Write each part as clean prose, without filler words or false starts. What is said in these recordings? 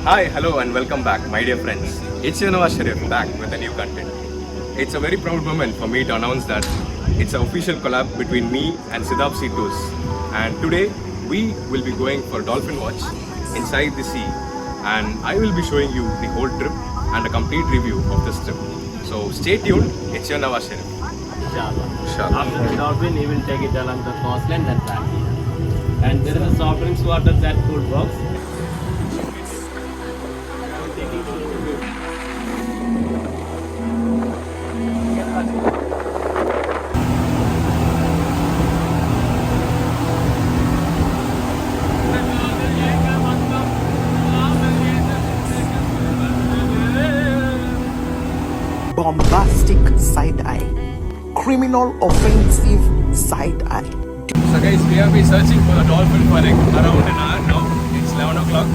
Hi, hello and welcome back, my dear friends. It's your Nawaz Sharif back with a new content. It's a very proud moment for me to announce that it's an official collab between me and Sidab Sea Tours. And today we will be going for Dolphin Watch inside the sea. And I will be showing you the whole trip and a complete review of this trip. So stay tuned, it's your Nawaz Sharif. Inshallah. After the dolphin, he will take it along the coastline and back here. And there is a soft drinks water that cool box. Bombastic side eye, criminal offensive side eye. So guys, we have been searching for the dolphin for like around an hour now. It's 11 o'clock,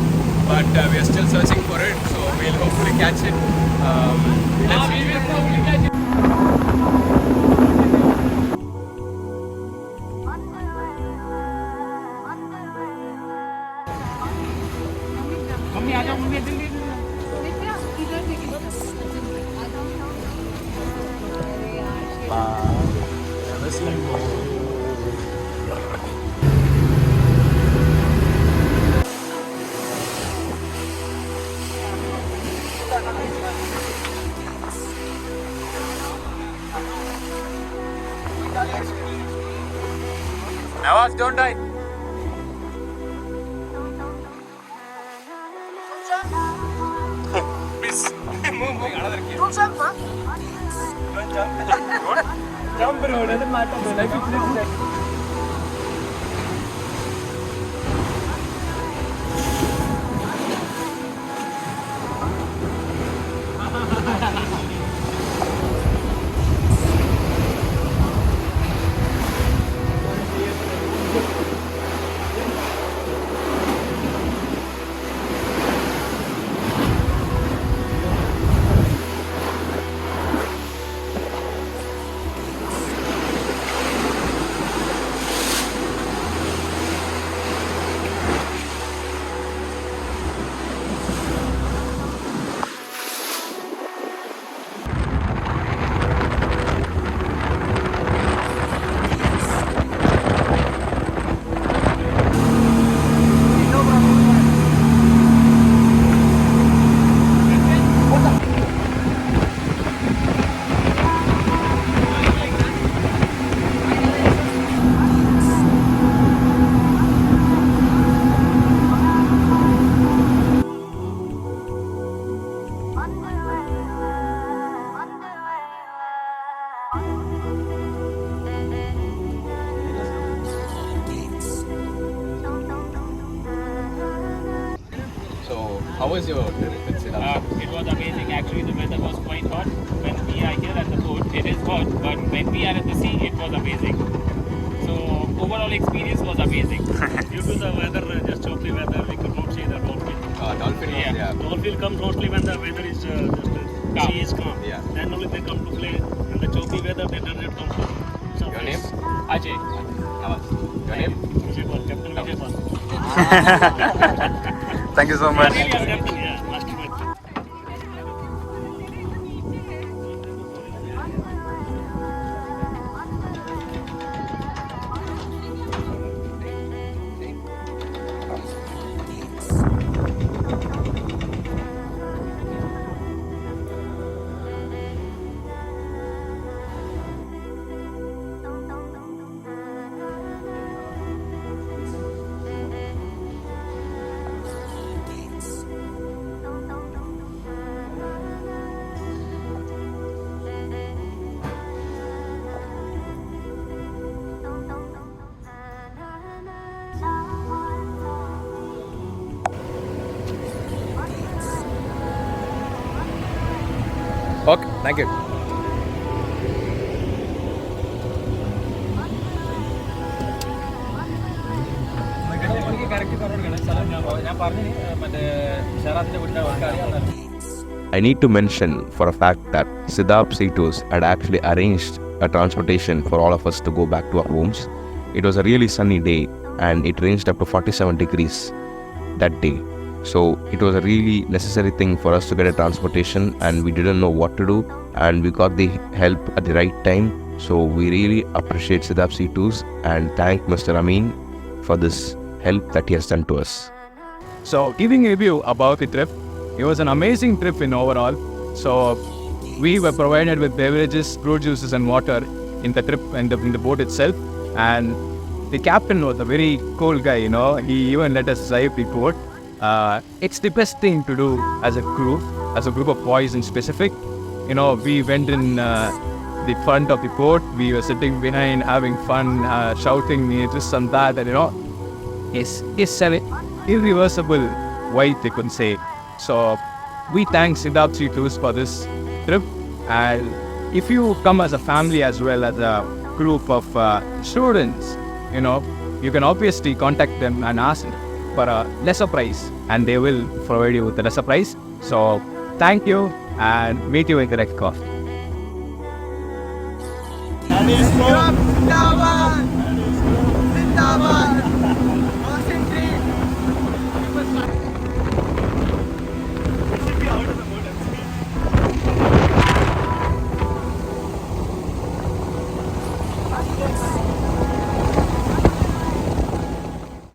but we are still searching for it. So we'll hopefully catch it. Let's see. We'll probably catch it. Nawaz, don't die. Please, move. Another kid. Don't jump, man. Don't jump. Jump, bro. Doesn't matter, bro. Like it's How was your trip with Sidab? It was amazing. Actually, the weather was quite hot. When we are here at the boat, it is hot, but when we are at the sea, it was amazing. So overall experience was amazing. Due to the weather, just choppy weather, we could not see the dolphin. Dolphin, yeah. Dolphin comes mostly when the weather is just sea is calm. Yeah. Then only they come to play. And the choppy weather, they don't come to surface. Your name? Ajay. Nawaz. Your name? Vijay Paul, Captain Vijay Paul. Thank you so much. Really, Captain, yeah, mastermind. Thank you. I need to mention for a fact that Sidab Sea Tours had actually arranged a transportation for all of us to go back to our homes. It was a really sunny day and it ranged up to 47 degrees that day. So it was a really necessary thing for us to get a transportation, and we didn't know what to do, and we got the help at the right time. So we really appreciate Sidab Sea Tours and thank Mr. Amin for this help that he has done to us. So, giving a review about the trip, it was an amazing trip in overall. So, we were provided with beverages, fruit juices, and water in the trip and in the boat itself. And the captain was a very cool guy, you know. He even let us drive the boat. It's the best thing to do as a crew, as a group of boys in specific. You know, we went in the front of the boat. We were sitting behind, having fun, shouting this and that, and you know, it's an irreversible vibe, they could say. So we thank Sidab Sea Tours for this trip, and if you come as a family as well as a group of students, you know, you can obviously contact them and ask for a lesser price, and they will provide you with a lesser price. So thank you, and meet you in the next course.